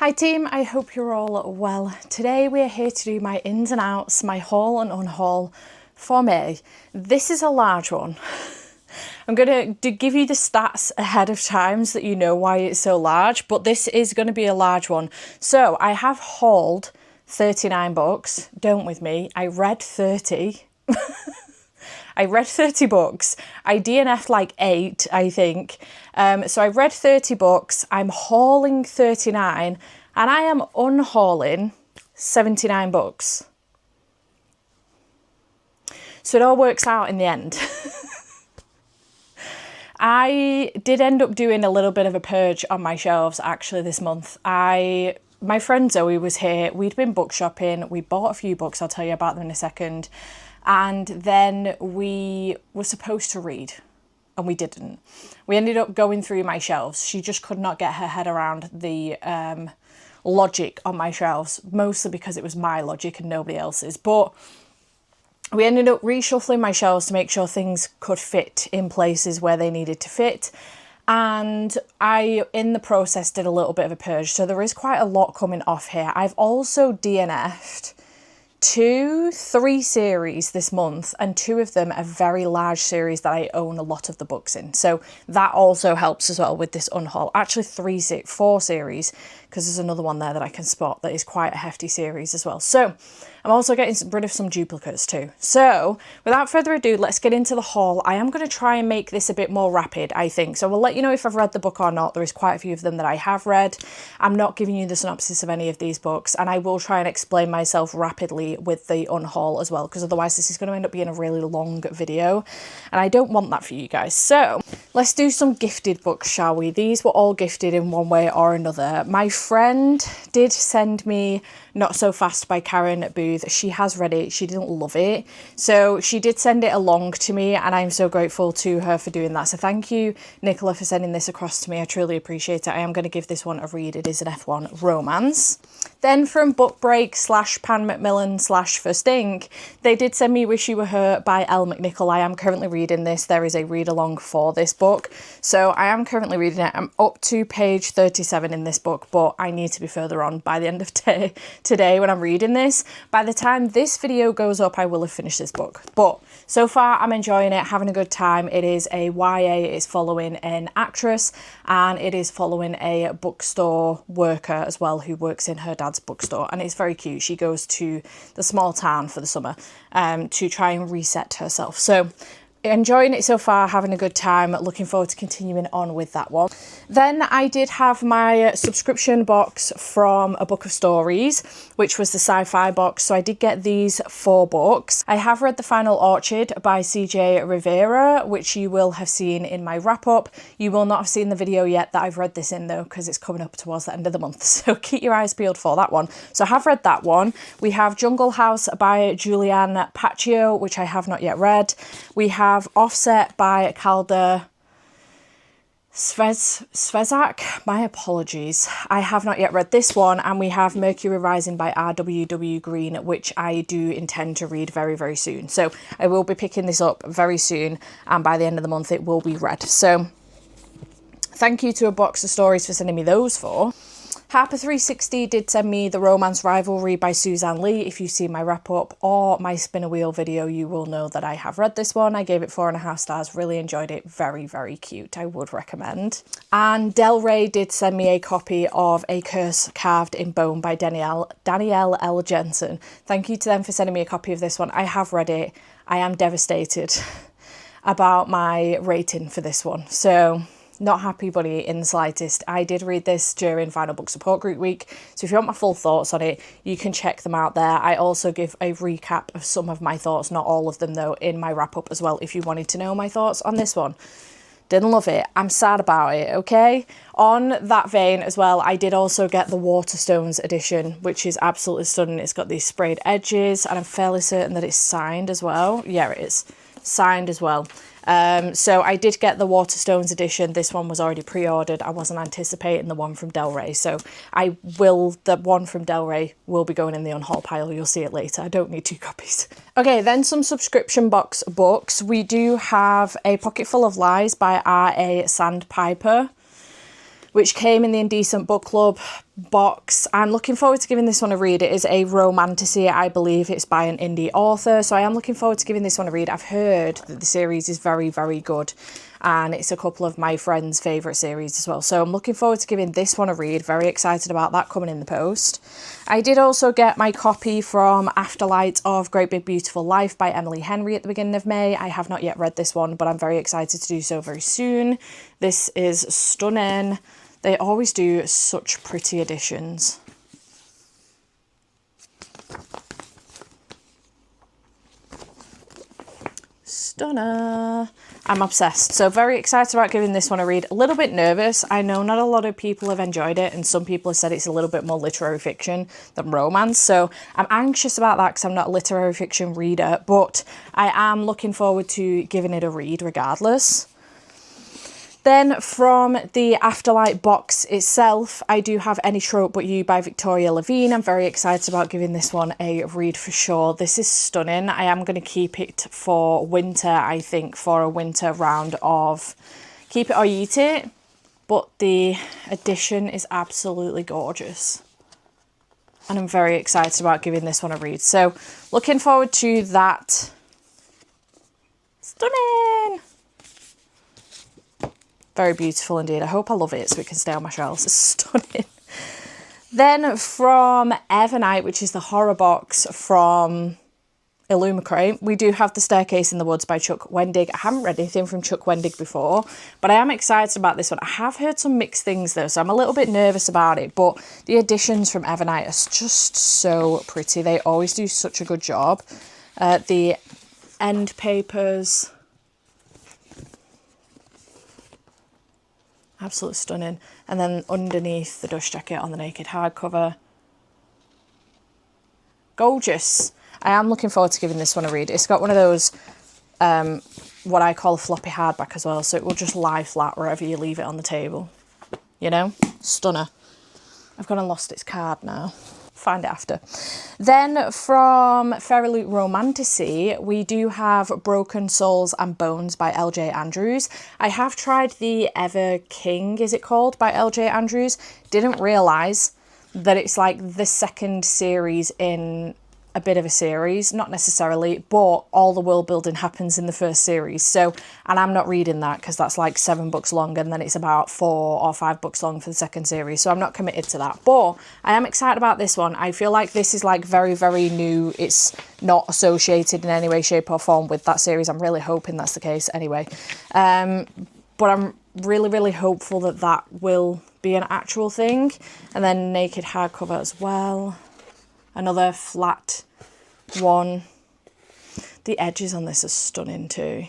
Hi team, I hope you're all well. Today we are here to do my ins and outs, my haul and unhaul for May. This is a large one. I'm going to give you the stats ahead of time so that you know why it's so large, but this is going to be a large one. So I have hauled 39 books. Don't with me. I read 30. I read 30 books. I DNF'd like 8, I think. So I read 30 books. I'm hauling 39 and I am unhauling 79 books. So it all works out in the end. I did end up doing a little bit of a purge on my shelves actually this month. My friend Zoe was here. We'd been book shopping. We bought a few books. I'll tell you about them in a second. And then we were supposed to read and we didn't. We ended up going through my shelves. She just could not get her head around the logic on my shelves, mostly because it was my logic and nobody else's. But we ended up reshuffling my shelves to make sure things could fit in places where they needed to fit. And I, in the process, did a little bit of a purge. So there is quite a lot coming off here. I've also DNF'd 3 series this month, and 2 of them are very large series that I own a lot of the books in. So that also helps as well with this unhaul. Actually 4 series, because there's another one there that I can spot that is quite a hefty series as well. So I'm also getting rid of some duplicates too. So without further ado, let's get into the haul. I am going to try and make this a bit more rapid, I think. So we'll let you know if I've read the book or not. There is quite a few of them that I have read. I'm not giving you the synopsis of any of these books, and I will try and explain myself rapidly with the unhaul as well, because otherwise this is going to end up being a really long video, and I don't want that for you guys. So let's do some gifted books, shall we? These were all gifted in one way or another. My friend did send me Not So Fast by Karen Booth. She has read it. She didn't love it, so she did send it along to me, and I'm so grateful to her for doing that. So thank you, Nicola, for sending this across to me. I truly appreciate it. I am going to give this one a read. It is an F1 romance. Then from Book Break / Pan Macmillan / First Ink, they did send me Wish You Were Her by Elle McNichol. I am currently reading this. There is a read along for this book, so I am currently reading it. I'm up to page 37 in this book, but I need to be further on by the end of today when I'm reading this. By the time this video goes up, I will have finished this book, but so far I'm enjoying it, having a good time. It is a YA. It's following an actress, and it is following a bookstore worker as well who works in her dad's bookstore, and it's very cute. She goes to the small town for the summer to try and reset herself. So enjoying it so far, having a good time, looking forward to continuing on with that one. Then I did have my subscription box from A Book of Stories, which was the sci-fi box. So I did get these 4 books. I have read The Final Orchid by CJ Rivera, which you will have seen in my wrap up. You will not have seen the video yet that I've read this in though, because it's coming up towards the end of the month. So keep your eyes peeled for that one. So I have read that one. We have Jungle House by Julianne Paccio, which I have not yet read. We have Offset by Calder Svezak. My apologies. I have not yet read this one. And we have Mercury Rising by R.W.W. Green, which I do intend to read very, very soon. So I will be picking this up very soon, and by the end of the month it will be read. So thank you to A Box of Stories for sending me those 4. Harper 360 did send me The Romance Rivalry by Suzanne Lee. If you see my wrap up or my spin a wheel video, you will know that I have read this one. I gave it 4.5 stars, really enjoyed it. Very, very cute. I would recommend. And Del Rey did send me a copy of A Curse Carved in Bone by Danielle L. Jensen. Thank you to them for sending me a copy of this one. I have read it. I am devastated about my rating for this one. So not happy buddy in the slightest. I did read this during Final Book Support Group Week, so if you want my full thoughts on it, you can check them out there. I also give a recap of some of my thoughts, not all of them though, in my wrap up as well, if you wanted to know my thoughts on this one. Didn't love it. I'm sad about it, okay? On that vein as well, I did also get the Waterstones edition, which is absolutely stunning. It's got these sprayed edges, and I'm fairly certain that it's signed as well. Yeah, it is. Signed as well. So I did get the Waterstones edition. This one was already pre-ordered. I wasn't anticipating the one from Del Rey, so the one from Del Rey will be going in the unhaul pile. You'll see it later. I don't need 2 copies. Okay, then some subscription box books. We do have A Pocket Full of Lies by R.A. Sandpiper, which came in the Indecent Book Club box. I'm looking forward to giving this one a read. It is a romantasy. I believe it's by an indie author, so I am looking forward to giving this one a read. I've heard that the series is very, very good, and it's a couple of my friends' favourite series as well. So I'm looking forward to giving this one a read. Very excited about that coming in the post. I did also get my copy from Afterlight of Great Big Beautiful Life by Emily Henry at the beginning of May. I have not yet read this one, but I'm very excited to do so very soon. This is stunning. They always do such pretty editions. Stunner. I'm obsessed. So very excited about giving this one a read. A little bit nervous. I know not a lot of people have enjoyed it, and some people have said it's a little bit more literary fiction than romance. So I'm anxious about that because I'm not a literary fiction reader, but I am looking forward to giving it a read regardless. Then from the Afterlight box itself, I do have Any Trope But You by Victoria Levine. I'm very excited about giving this one a read for sure. This is stunning. I am going to keep it for winter, I think, for a winter round of Keep It or Eat It. But the edition is absolutely gorgeous. And I'm very excited about giving this one a read. So looking forward to that. Stunning! Very beautiful indeed. I hope I love it so it can stay on my shelves. It's stunning. Then from Evernight, which is the horror box from Illumicrate, we do have The Staircase in the Woods by Chuck Wendig. I haven't read anything from Chuck Wendig before, but I am excited about this one. I have heard some mixed things though, so I'm a little bit nervous about it, but the editions from Evernight are just so pretty. They always do such a good job. The end papers... absolutely stunning. And then underneath the dust jacket on the naked hardcover. Gorgeous. I am looking forward to giving this one a read. It's got one of those, what I call a floppy hardback as well. So it will just lie flat wherever you leave it on the table. You know? Stunner. I've gone and lost its card now. Find it after. Then from Fairy Loot Romantasy, we do have Broken Souls and Bones by LJ Andrews. I have tried the Ever King, is it called, by LJ Andrews. Didn't realise that it's like the second series in a bit of a series, not necessarily, but all the world building happens in the first series. So, and I'm not reading that because that's like 7 books long, and then it's about 4 or 5 books long for the second series. So I'm not committed to that, but I am excited about this one. I feel like this is like very, very new. It's not associated in any way, shape or form with that series. I'm really hoping that's the case anyway. But I'm really, really hopeful that that will be an actual thing. And then naked hardcover as well. Another flat one. The edges on this are stunning too.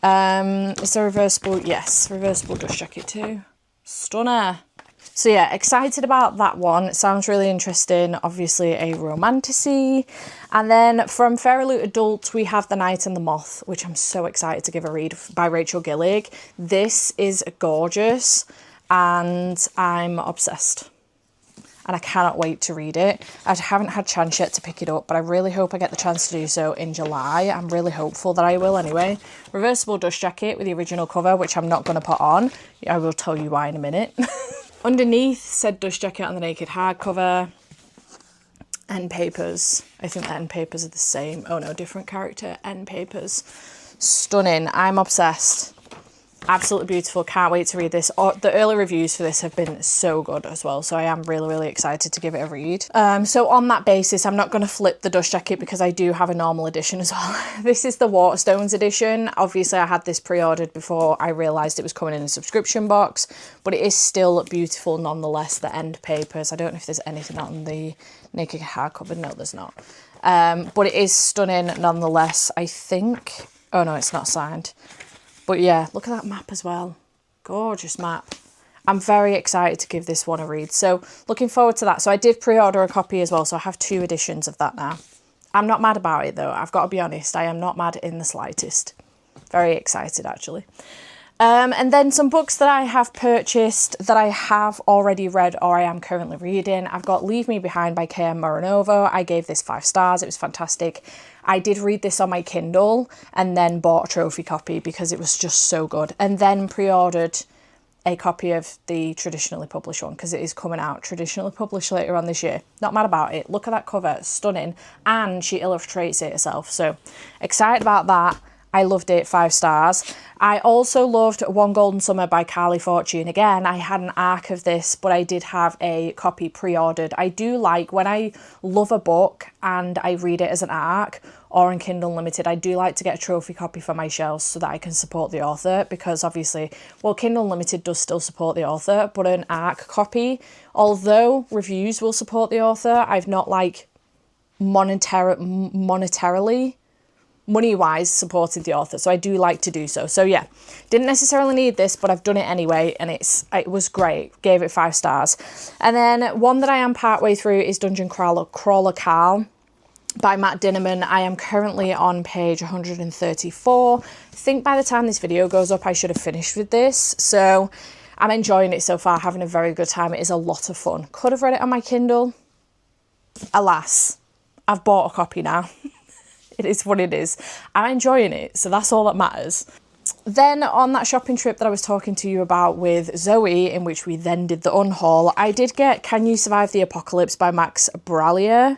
Is there reversible? Yes, reversible dust jacket too. Stunner. So yeah, excited about that one. It sounds really interesting. Obviously a romantasy. And then from Fairy Loot Adult, we have The Night and the Moth, which I'm so excited to give a read, by Rachel Gillig. This is gorgeous and I'm obsessed. And I cannot wait to read it. I haven't had a chance yet to pick it up, but I really hope I get the chance to do so in July. I'm really hopeful that I will anyway. Reversible dust jacket with the original cover, which I'm not going to put on. I will tell you why in a minute. Underneath said dust jacket on the naked hardcover. End papers. I think the end papers are the same. Oh no, different character. End papers. Stunning. I'm obsessed. Absolutely beautiful. Can't wait to read this. The early reviews for this have been so good as well, so I am really, really excited to give it a read. So on that basis, I'm not going to flip the dust jacket because I do have a normal edition as well. This is the Waterstones edition. Obviously, I had this pre-ordered before I realised it was coming in a subscription box, but it is still beautiful nonetheless. The end papers. I don't know if there's anything on the naked hardcover. No, there's not. But it is stunning nonetheless, I think. Oh no, it's not signed. But yeah, look at that map as well. Gorgeous map. I'm very excited to give this one a read. So looking forward to that. So I did pre-order a copy as well. So I have 2 editions of that now. I'm not mad about it though. I've got to be honest. I am not mad in the slightest. Very excited actually. And then some books that I have purchased that I have already read or I am currently reading. I've got Leave Me Behind by K.M. Morinovo. I gave this 5 stars. It was fantastic. I did read this on my Kindle and then bought a trophy copy because it was just so good. And then pre-ordered a copy of the traditionally published one because it is coming out traditionally published later on this year. Not mad about it. Look at that cover, it's stunning, and she illustrates it herself. So excited about that. I loved it, 5 stars. I also loved One Golden Summer by Carly Fortune. Again, I had an arc of this, but I did have a copy pre-ordered. I do like when I love a book and I read it as an arc or in Kindle Unlimited, I do like to get a trophy copy for my shelves so that I can support the author, because obviously, well, Kindle Unlimited does still support the author, but an arc copy, although reviews will support the author, I've not like monetarily, money-wise supported the author, so I do like to do so. So yeah, didn't necessarily need this, but I've done it anyway, and it was great. Gave it 5 stars. And then one that I am partway through is Dungeon Crawler Carl by Matt Dinnerman. I am currently on page 134. I think by the time this video goes up, I should have finished with this. So I'm enjoying it so far, having a very good time. It is a lot of fun. Could have read it on my Kindle. Alas, I've bought a copy now. It is what it is. I'm enjoying it, so that's all that matters. Then on that shopping trip that I was talking to you about with Zoe, in which we then did the Unhaul, I did get Can You Survive the Apocalypse by Max Brallier.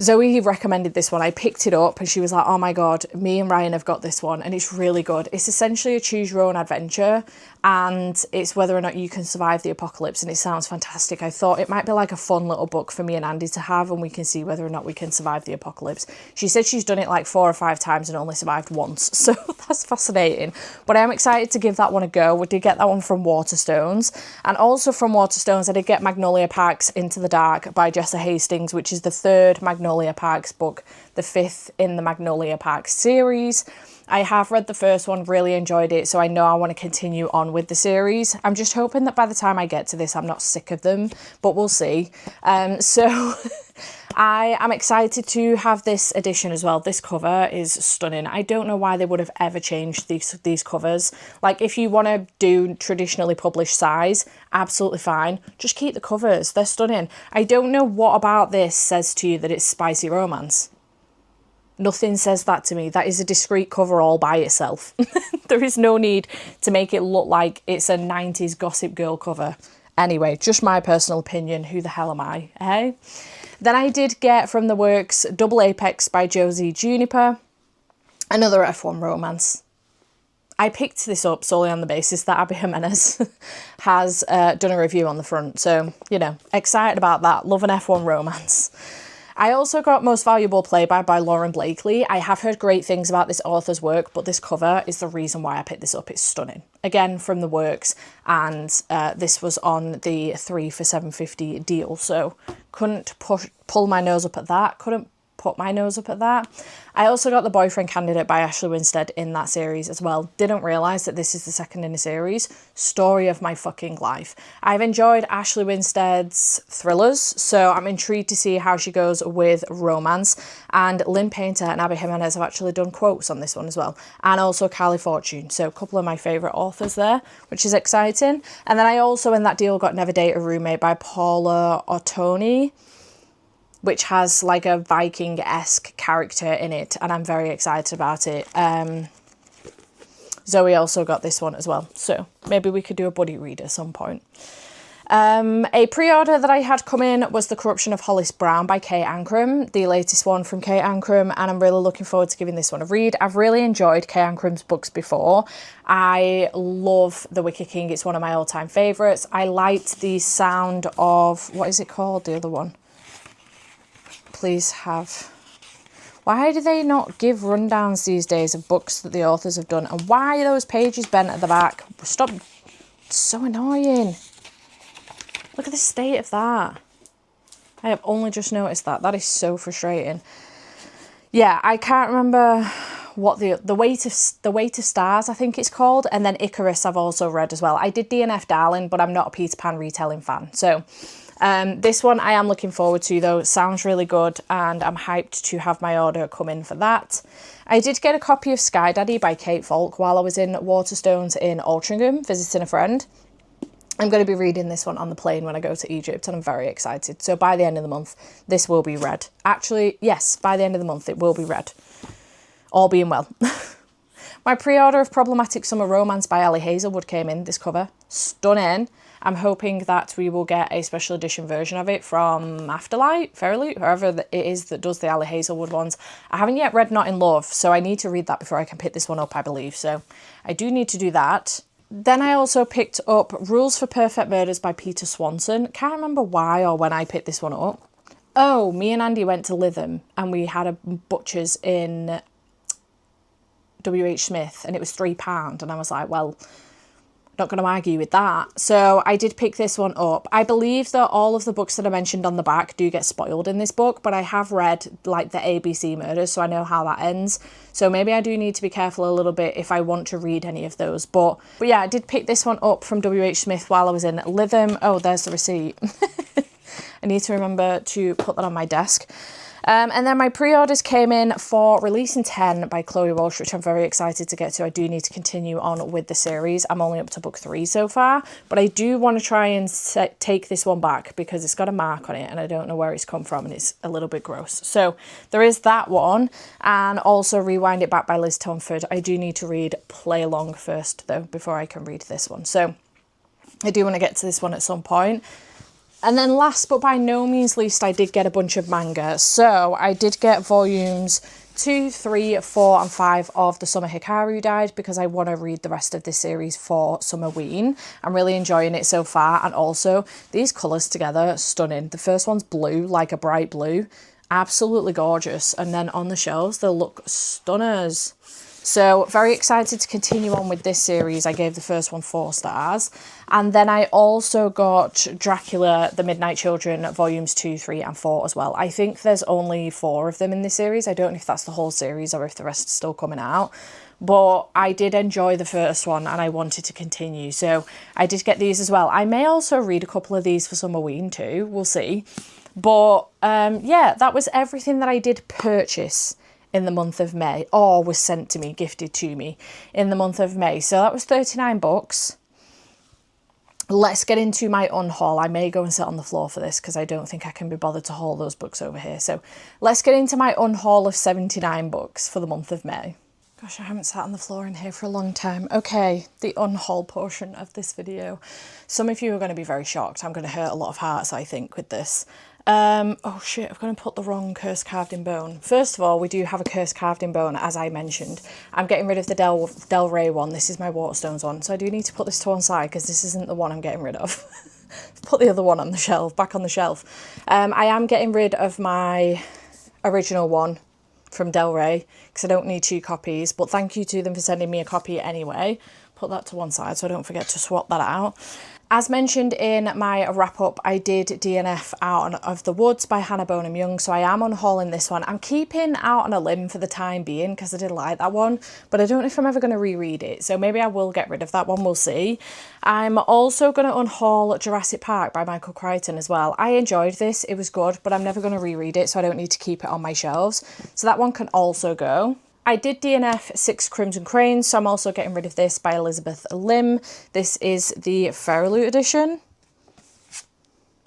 Zoe recommended this one. I picked it up and she was like, oh my God, me and Ryan have got this one and it's really good. It's essentially a choose your own adventure and it's whether or not you can survive the apocalypse, and it sounds fantastic. I thought it might be like a fun little book for me and Andy to have, and we can see whether or not we can survive the apocalypse. She said she's done it like 4 or 5 times and only survived once, so that's fascinating. But I am excited to give that one a go. We did get that one from Waterstones, and also from Waterstones I did get Magnolia Parks Into the Dark by Jessa Hastings, which is the 3rd Magnolia Parks book, the 5th in the Magnolia Parks series. I have read the first one, really enjoyed it, so I know I want to continue on with the series. I'm just hoping that by the time I get to this, I'm not sick of them, but we'll see. So I am excited to have this edition as well. This cover is stunning. I don't know why they would have ever changed these covers. Like, if you want to do traditionally published size, absolutely fine. Just keep the covers. They're stunning. I don't know what about this says to you that it's spicy romance. Nothing says that to me. That is a discreet cover all by itself. There is no need to make it look like it's a 90s Gossip Girl cover. Anyway, just my personal opinion. Who the hell am I, eh? Then I did get from the works Double Apex by Josie Juniper. Another F1 romance. I picked this up solely on the basis that Abby Jimenez has done a review on the front. So, you know, excited about that. Love an F1 romance. I also got Most Valuable Playby by Lauren Blakely. I have heard great things about this author's work, but this cover is the reason why I picked this up. It's stunning. Again, from the works, and this was on the 3 for $7.50 deal, so couldn't pull my nose up at that. Couldn't put my nose up at that. I also got The Boyfriend Candidate by Ashley Winstead in that series as well. Didn't realise that this is the second in a series. Story of my fucking life. I've enjoyed Ashley Winstead's thrillers, so I'm intrigued to see how she goes with romance. And Lynn Painter and Abby Jimenez have actually done quotes on this one as well. And also Carly Fortune. So a couple of my favourite authors there, which is exciting. And then I also, in that deal, got Never Date a Roommate by Paula Ottoni, which has like a Viking-esque character in it, and I'm very excited about it. Zoe also got this one as well, so maybe we could do a buddy read at some point. A pre-order that I had come in was The Corruption of Hollis Brown by Kate Ancrum, the latest one from Kate Ancrum, and I'm really looking forward to giving this one a read. I've really enjoyed Kate Ancrum's books before. I love The Wicker King. It's one of my all-time favourites. I liked the sound of, what is it called, the other one? Please have. Why do they not give rundowns these days of books that the authors have done? And why are those pages bent at the back? Stop. It's so annoying. Look at the state of that. I have only just noticed that. That is so frustrating. Yeah, I can't remember what the weight of stars, I think it's called, and then Icarus I've also read as well. I did DNF Darling, but I'm not a Peter Pan retelling fan. So this one I am looking forward to, though. It sounds really good, and I'm hyped to have my order come in for that. I did get a copy of Sky Daddy by Kate Falk while I was in Waterstones in Altrincham visiting a friend. I'm going to be reading this one on the plane when I go to Egypt, and I'm very excited. So by the end of the month, this will be read. Actually, yes, by the end of the month, it will be read. All being well. My pre-order of Problematic Summer Romance by Ali Hazelwood came in, this cover. Stunning. I'm hoping that we will get a special edition version of it from Afterlight, Fairlight, whoever it is that does the Ali Hazelwood ones. I haven't yet read Not in Love, so I need to read that before I can pick this one up, I believe. So I do need to do that. Then I also picked up Rules for Perfect Murders by Peter Swanson. Can't remember why or when I picked this one up. Oh, me and Andy went to Lytham and we had a butcher's in W.H. Smith and it was £3 and I was like, well, not going to argue with that. So I did pick this one up. I believe that all of the books that I mentioned on the back do get spoiled in this book, but I have read like the ABC murders, so I know how that ends. So maybe I do need to be careful a little bit if I want to read any of those. But yeah, I did pick this one up from W.H. Smith while I was in Lytham. Oh, there's the receipt. I need to remember to put that on my desk. And then my pre-orders came in for Release in 10 by Chloe Walsh, which I'm very excited to get to. I do need to continue on with the series. I'm only up to book 3 so far, but I do want to try and take this one back because it's got a mark on it and I don't know where it's come from and it's a little bit gross. So there is that one, and also Rewind It Back by Liz Tonford. I do need to read Play Along first though before I can read this one. So I do want to get to this one at some point. And then last but by no means least, I did get a bunch of manga. So I did get volumes 2, 3, 4 and 5 of The Summer Hikaru Died because I want to read the rest of this series for Summerween. I'm really enjoying it so far. And also these colours together, stunning. The first one's blue, like a bright blue. Absolutely gorgeous. And then on the shelves, they'll look stunners. So very excited to continue on with this series. I gave the first one 4 stars. And then I also got Dracula, The Midnight Children, volumes 2, 3 and 4 as well. I think there's only 4 of them in this series. I don't know if that's the whole series or if the rest is still coming out. But I did enjoy the first one and I wanted to continue. So I did get these as well. I may also read a couple of these for Summerween too. We'll see. But yeah, that was everything that I did purchase in the month of May, or was sent to me, gifted to me in the month of May. So that was 39 books. Let's get into my unhaul. I may go and sit on the floor for this because I don't think I can be bothered to haul those books over here. So let's get into my unhaul of 79 books for the month of May. Gosh, I haven't sat on the floor in here for a long time. Okay, the unhaul portion of this video. Some of you are going to be very shocked. I'm going to hurt a lot of hearts, I think, with this. Oh shit, I'm going to put the wrong curse carved in bone. First of all, we do have a curse carved in bone, as I mentioned. I'm getting rid of the Del Rey one. This is my Waterstones one. So I do need to put this to one side because this isn't the one I'm getting rid of. Put the other one on the shelf, back on the shelf. I am getting rid of my original one from Del Rey because I don't need 2 copies, but thank you to them for sending me a copy anyway. Put that to one side so I don't forget to swap that out. As mentioned in my wrap-up, I did DNF Out of the Woods by Hannah Bonham Young, so I am unhauling this one. I'm keeping Out on a Limb for the time being because I did like that one, but I don't know if I'm ever going to reread it, so maybe I will get rid of that one, we'll see. I'm also going to unhaul Jurassic Park by Michael Crichton as well. I enjoyed this, it was good, but I'm never going to reread it, so I don't need to keep it on my shelves. So that one can also go. I did DNF 6 Crimson Cranes, so I'm also getting rid of this by Elizabeth Lim. This is the Fairlight edition.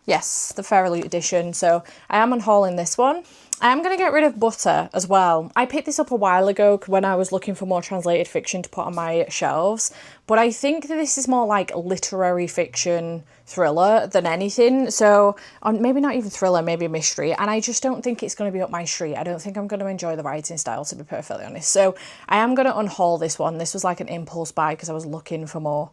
Yes, the Fairlight edition. So I am unhauling this one. I am going to get rid of Butter as well. I picked this up a while ago when I was looking for more translated fiction to put on my shelves. But I think that this is more like literary fiction thriller than anything. So maybe not even thriller, maybe a mystery. And I just don't think it's going to be up my street. I don't think I'm going to enjoy the writing style, to be perfectly honest. So I am going to unhaul this one. This was like an impulse buy because I was looking for more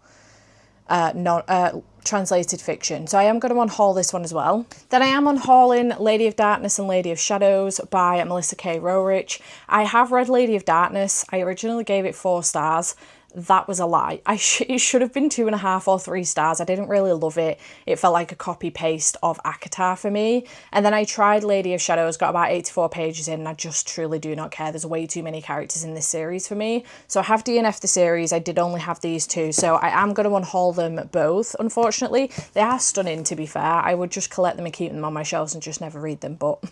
translated fiction. So I am going to unhaul this one as well. Then I am unhauling Lady of Darkness and Lady of Shadows by Melissa K. Roerich. I have read Lady of Darkness. I originally gave it 4 stars. That was a lie. It should have been 2.5 or 3 stars. I didn't really love it. It felt like a copy paste of ACOTAR for me. And then I tried Lady of Shadows, got about 84 pages in, and I just truly do not care. There's way too many characters in this series for me. So I have DNF'd the series. I did only have these 2. So I am going to unhaul them both, unfortunately. They are stunning, to be fair. I would just collect them and keep them on my shelves and just never read them, but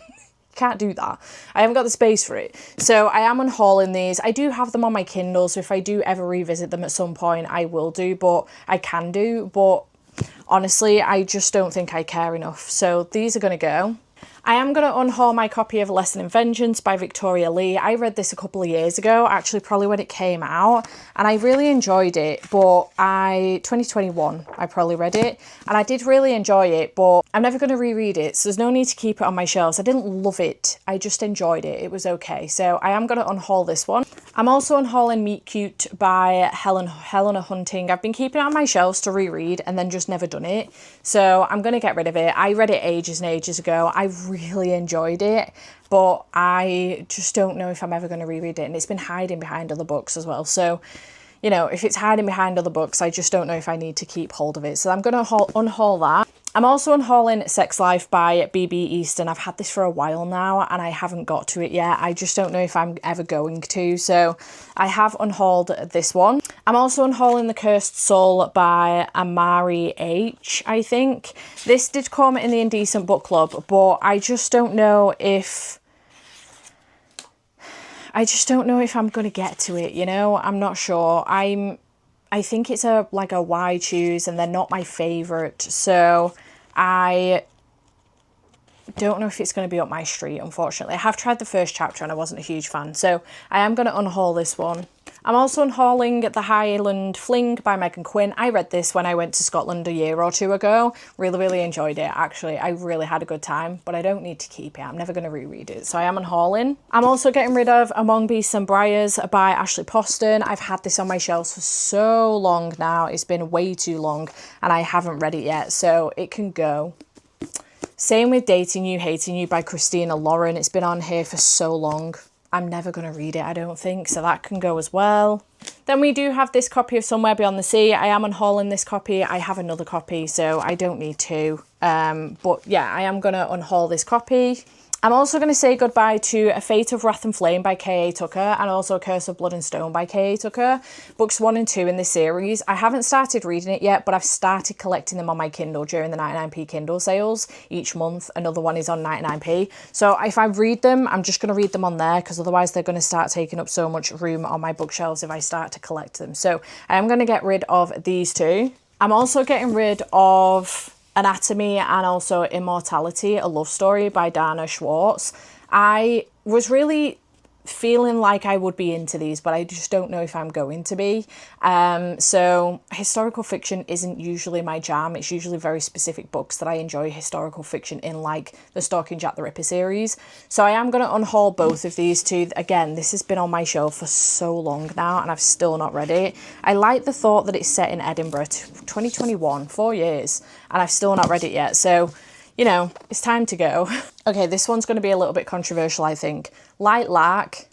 can't do that. I haven't got the space for it. So I am unhauling these. I do have them on my Kindle, so if I do ever revisit them at some point, I will do, but I can do, but honestly, I just don't think I care enough. So these are going to go. I am going to unhaul my copy of Lesson in Vengeance by Victoria Lee. I read this a couple of years ago, actually probably when it came out, and I really enjoyed it, but 2021, I probably read it, and I did really enjoy it, but I'm never going to reread it, so there's no need to keep it on my shelves. I didn't love it, I just enjoyed it. It was okay, so I am going to unhaul this one. I'm also unhauling Meet Cute by Helena Hunting. I've been keeping it on my shelves to reread and then just never done it, so I'm going to get rid of it. I read it ages and ages ago. I really enjoyed it, but I just don't know if I'm ever going to reread it, and it's been hiding behind other books as well, so you know, if it's hiding behind other books, I just don't know if I need to keep hold of it, so I'm going to unhaul that. I'm also unhauling Sex Life by B.B. Easton. I've had this for a while now and I haven't got to it yet. I just don't know if I'm ever going to, so I have unhauled this one. I'm also unhauling The Cursed Soul by Amari H, I think. This did come in the Indecent Book Club, but I just don't know if I'm going to get to it, you know? I'm not sure. I think it's a why choose, and they're not my favourite, so I don't know if it's going to be up my street, unfortunately. I have tried the first chapter and I wasn't a huge fan, so I am going to unhaul this one. I'm also unhauling The Highland Fling by Megan Quinn. I read this when I went to Scotland a year or two ago. Really enjoyed it, actually. I really had a good time, but I don't need to keep it. I'm never going to reread it, so I am unhauling. I'm also getting rid of Among Beasts and Briars by Ashley Poston. I've had this on my shelves for so long now. It's been way too long, and I haven't read it yet, so it can go. Same with Dating You, Hating You by Christina Lauren. It's been on here for so long. I'm never going to read it, I don't think, so that can go as well. Then we do have this copy of Somewhere Beyond the Sea. I am unhauling this copy. I have another copy, so I don't need to. But yeah, I am going to unhaul this copy. I'm also going to say goodbye to A Fate of Wrath and Flame by K.A. Tucker and also A Curse of Blood and Stone by K.A. Tucker. Books 1 and 2 in this series. I haven't started reading it yet, but I've started collecting them on my Kindle during the 99p Kindle sales each month. Another one is on 99p. So if I read them, I'm just going to read them on there, because otherwise they're going to start taking up so much room on my bookshelves if I start to collect them. So I am going to get rid of these two. I'm also getting rid of Anatomy and also Immortality, a love story by Dana Schwartz. I was really feeling like I would be into these, but I just don't know if I'm going to be. So historical fiction isn't usually my jam. It's usually very specific books that I enjoy historical fiction in, like the Stalking Jack the Ripper series. So I am going to unhaul both of these two. Again, this has been on my shelf for so long now and I've still not read it. I like the thought that it's set in Edinburgh, 2021, 4 years, and I've still not read it yet. So, you know, it's time to go. Okay, this one's going to be a little bit controversial, I think. Light Lark,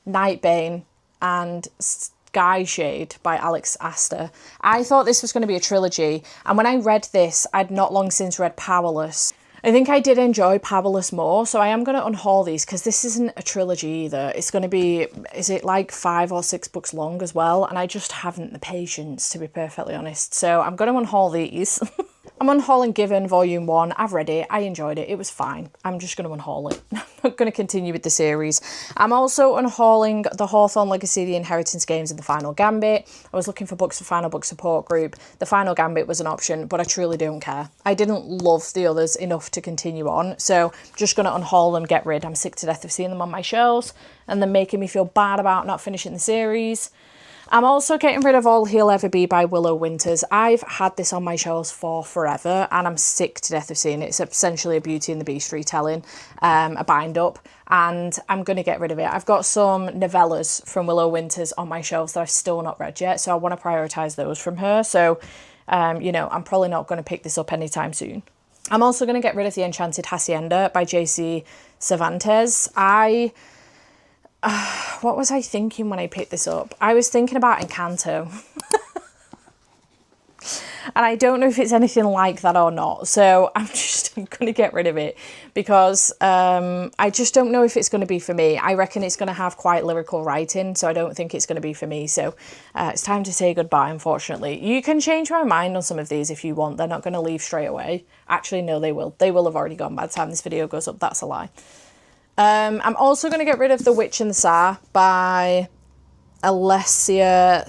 Nightbane, and Sky Shade by Alex Astor. I thought this was going to be a trilogy, and when I read this, I'd not long since read Powerless. I think I did enjoy Powerless more, so I am going to unhaul these, because this isn't a trilogy either. It's going to be, is it like 5 or 6 books long as well? And I just haven't the patience, to be perfectly honest. So I'm going to unhaul these. I'm unhauling Given Volume 1. I've read it. I enjoyed it. It was fine. I'm just going to unhaul it. I'm not going to continue with the series. I'm also unhauling The Hawthorne Legacy, The Inheritance Games, and The Final Gambit. I was looking for books for Final Book Support Group. The Final Gambit was an option, but I truly don't care. I didn't love the others enough to continue on, so I'm just going to unhaul them, get rid. I'm sick to death of seeing them on my shelves and then making me feel bad about not finishing the series. I'm also getting rid of All He'll Ever Be by Willow Winters. I've had this on my shelves for forever and I'm sick to death of seeing it. It's essentially a Beauty and the Beast retelling, a bind-up, and I'm going to get rid of it. I've got some novellas from Willow Winters on my shelves that I've still not read yet, so I want to prioritise those from her. So, you know, I'm probably not going to pick this up anytime soon. I'm also going to get rid of The Enchanted Hacienda by J.C. Cervantes. What was I thinking when I picked this up? I was thinking about Encanto. And I don't know if it's anything like that or not. So I'm just going to get rid of it because I just don't know if it's going to be for me. I reckon it's going to have quite lyrical writing, so I don't think it's going to be for me. So it's time to say goodbye, unfortunately. You can change my mind on some of these if you want. They're not going to leave straight away. Actually, no, they will. They will have already gone by the time this video goes up. That's a lie. I'm also going to get rid of The Witch and the Tsar by Alessia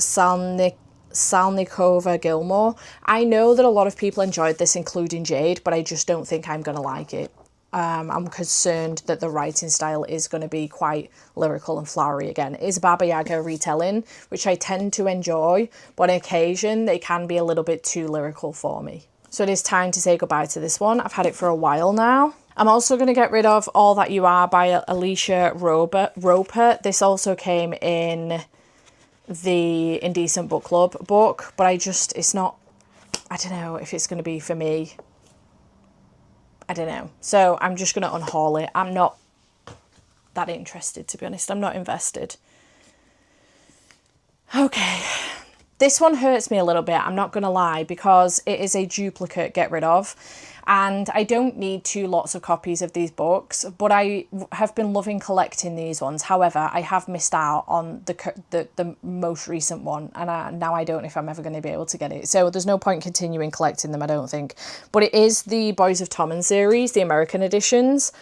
Salnikova Gilmore. I know that a lot of people enjoyed this, including Jade, but I just don't think I'm going to like it. I'm concerned that the writing style is going to be quite lyrical and flowery again. It is a Baba Yaga retelling, which I tend to enjoy, but on occasion they can be a little bit too lyrical for me. So it is time to say goodbye to this one. I've had it for a while now. I'm also going to get rid of All That You Are by Alicia Roper. This also came in the Indecent Book Club book, but it's not, I don't know if it's going to be for me. I don't know. So I'm just going to unhaul it. I'm not that interested, to be honest. I'm not invested. Okay. This one hurts me a little bit, I'm not going to lie, because it is a duplicate get rid of. And I don't need 2 lots of copies of these books, but I have been loving collecting these ones. However, I have missed out on the most recent one, and now I don't know if I'm ever going to be able to get it. So there's no point continuing collecting them, I don't think. But it is the Boys of Tommen series, the American editions.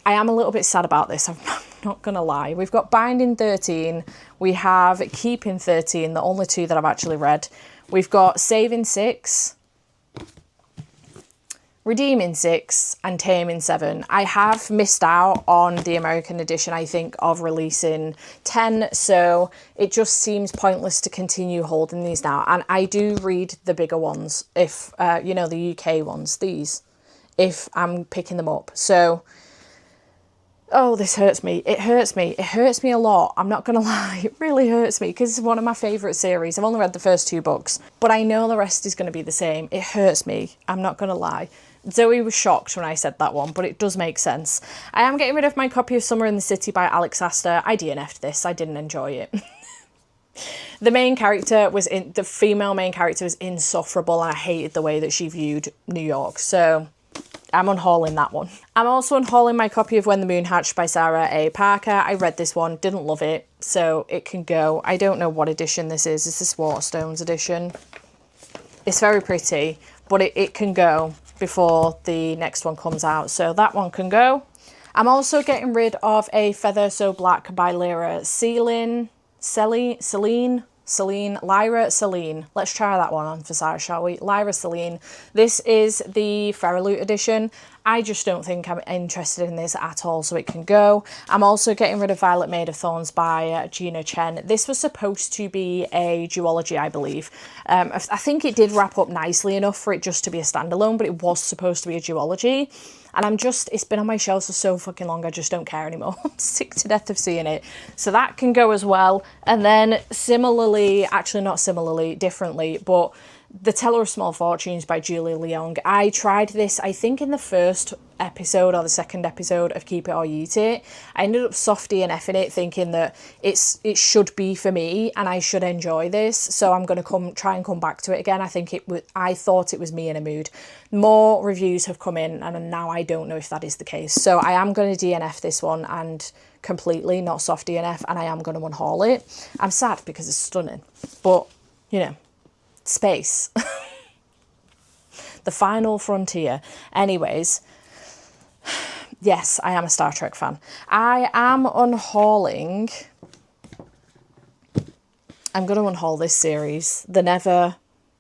I am a little bit sad about this, I'm not going to lie. We've got Binding 13, we have Keeping 13, the only 2 that I've actually read. We've got Saving 6, Redeeming 6, and Taming 7. I have missed out on the American edition, I think, of releasing 10, so it just seems pointless to continue holding these now. And I do read the bigger ones, if, you know, the UK ones, these, if I'm picking them up. So, oh, this hurts me. It hurts me. It hurts me a lot. I'm not going to lie. It really hurts me because it's one of my favourite series. I've only read the first 2 books, but I know the rest is going to be the same. It hurts me. I'm not going to lie. Zoe was shocked when I said that one, but it does make sense. I am getting rid of my copy of Summer in the City by Alex Astor. I DNF'd this. I didn't enjoy it. The female main character was insufferable, and I hated the way that she viewed New York. So I'm unhauling that one. I'm also unhauling my copy of When the Moon Hatched by Sarah A. Parker. I read this one, didn't love it, so it can go. I don't know what edition this is. Is this Waterstones edition? It's very pretty, but it can go before the next one comes out. So that one can go. I'm also getting rid of A Feather So Black by Lyra Celine. Lyra Celine. Let's try that one on for size, shall we? Lyra Celine. This is the Feralute edition. I just don't think I'm interested in this at all, so it can go. I'm also getting rid of Violet Made of Thorns by Gina Chen. This was supposed to be a duology, I believe. I think it did wrap up nicely enough for it just to be a standalone, but it was supposed to be a duology. And it's been on my shelves for so fucking long, I just don't care anymore. I'm sick to death of seeing it. So that can go as well. And then similarly, actually not similarly, differently, but The Teller of Small Fortunes by Julia Leong. I tried this, I think, in the first episode or the second episode of Keep It or Eat It. I ended up softy and effing it, thinking that it should be for me and I should enjoy this. So I'm going to try and come back to it again. I thought it was me in a mood. More reviews have come in and now I don't know if that is the case. So I am going to DNF this one and completely, not soft DNF, and I am going to unhaul it. I'm sad because it's stunning, but you know, space. The final frontier. Anyways, yes, I am a Star Trek fan. I am unhauling. I'm going to unhaul this series, the Never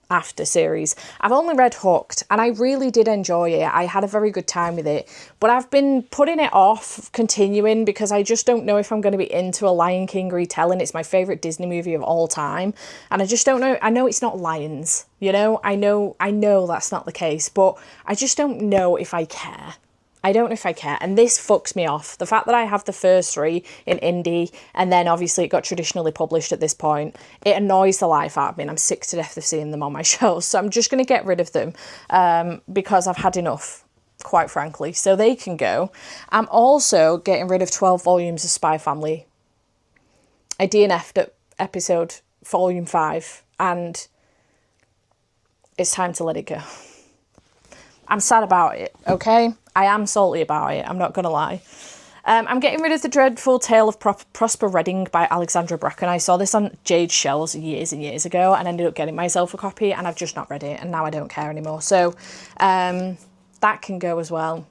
After series. I've only read Hooked and I really did enjoy it. I had a very good time with it, but I've been putting it off continuing because I just don't know if I'm going to be into a Lion King retelling. It's my favourite Disney movie of all time and I just don't know. I know it's not lions, you know, I know that's not the case, but I just don't know if I care. I don't know if I care, and this fucks me off. The fact that I have the first 3 in indie, and then obviously it got traditionally published at this point, it annoys the life out of me, and I'm sick to death of seeing them on my shelves. So I'm just going to get rid of them because I've had enough, quite frankly. So they can go. I'm also getting rid of 12 volumes of Spy Family. I DNF'd at episode volume 5, and it's time to let it go. I'm sad about it, okay? I am salty about it, I'm not going to lie. I'm getting rid of The Dreadful Tale of Prosper Redding by Alexandra Bracken. I saw this on Jade's shelves years and years ago and ended up getting myself a copy and I've just not read it and now I don't care anymore. So that can go as well.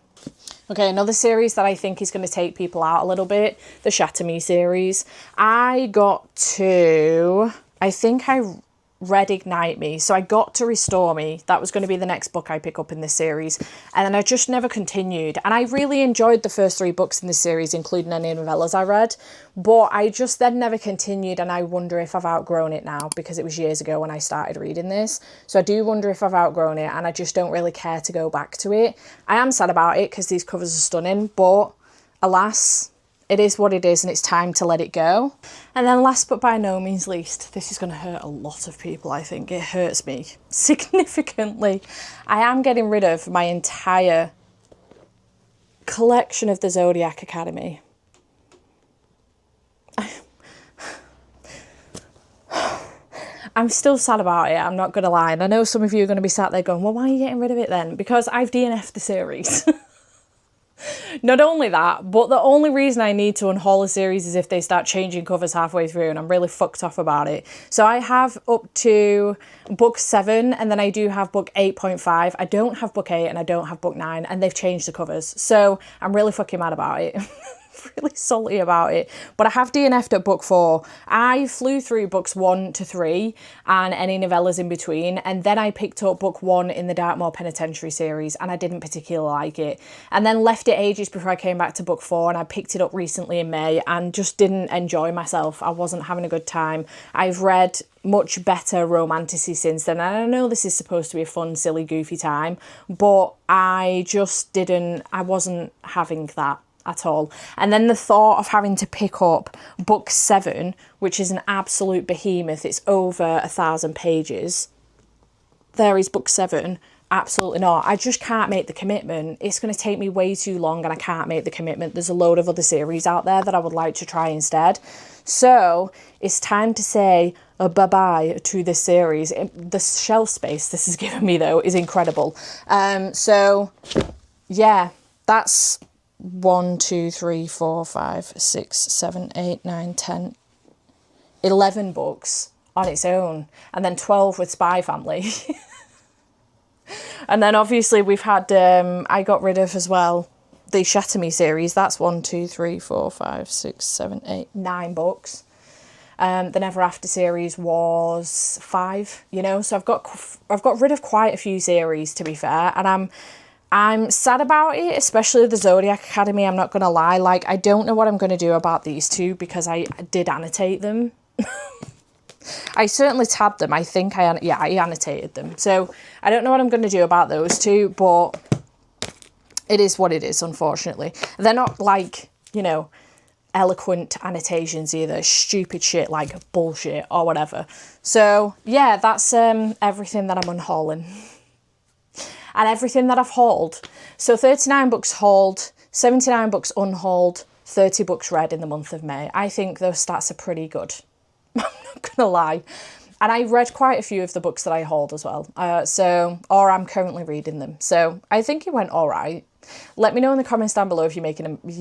Okay, another series that I think is going to take people out a little bit, the Shatter Me series. I got to, I think I read Ignite Me. So I got to Restore Me. That was going to be the next book I pick up in this series. And then I just never continued. And I really enjoyed the first 3 books in this series, including any novellas I read. But I just then never continued. And I wonder if I've outgrown it now, because it was years ago when I started reading this. So I do wonder if I've outgrown it, and I just don't really care to go back to it. I am sad about it because these covers are stunning, but alas, it is what it is, and it's time to let it go. And then last but by no means least, this is going to hurt a lot of people, I think. It hurts me significantly. I am getting rid of my entire collection of the Zodiac Academy. I'm still sad about it, I'm not going to lie. And I know some of you are going to be sat there going, well, why are you getting rid of it then? Because I've DNF'd the series. Not only that, but the only reason I need to unhaul a series is if they start changing covers halfway through, and I'm really fucked off about it. So I have up to book 7, and then I do have book 8.5. I don't have book 8 and I don't have book 9, and they've changed the covers. So I'm really fucking mad about it. Really salty about it, but I have DNF'd at book 4. I flew through books 1 to 3 and any novellas in between, and then I picked up book 1 in the Dartmoor Penitentiary series, and I didn't particularly like it, and then left it ages before I came back to book 4, and I picked it up recently in May and just didn't enjoy myself. I wasn't having a good time. I've read much better romanticy since then, and I know this is supposed to be a fun, silly, goofy time, but I wasn't having that at all. And then the thought of having to pick up book 7, which is an absolute behemoth, it's over 1,000 pages. There is book 7. Absolutely not. I just can't make the commitment. It's going to take me way too long, and I can't make the commitment. There's a load of other series out there that I would like to try instead. So it's time to say a bye-bye to this series. The shelf space this has given me, though, is incredible. So yeah, that's 1, 2, 3, 4, 5, 6, 7, 8, 9, 10, 11 books on its own, and then 12 with Spy Family. And then obviously we've had, I got rid of as well the Shatter Me series. That's 1, 2, 3, 4, 5, 6, 7, 8, 9 books. The Never After series was 5, you know, so I've got rid of quite a few series, to be fair, and I'm sad about it, especially the Zodiac Academy, I'm not going to lie. Like, I don't know what I'm going to do about these 2, because I did annotate them. I certainly tabbed them. I think I annotated them. So I don't know what I'm going to do about those 2, but it is what it is, unfortunately. They're not like, you know, eloquent annotations either. Stupid shit like bullshit or whatever. So yeah, that's everything that I'm unhauling. And everything that I've hauled. So 39 books hauled, 79 books unhauled, 30 books read in the month of May. I think those stats are pretty good. I'm not gonna lie. And I read quite a few of the books that I hauled as well. Or I'm currently reading them. So I think it went all right. Let me know in the comments down below if you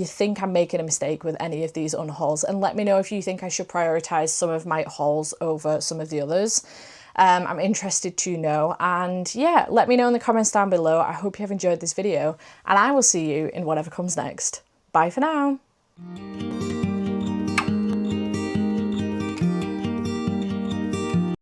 think I'm making a mistake with any of these unhauls, and let me know if you think I should prioritise some of my hauls over some of the others. I'm interested to know, and yeah, let me know in the comments down below. I hope you have enjoyed this video, and I will see you in whatever comes next. Bye for now.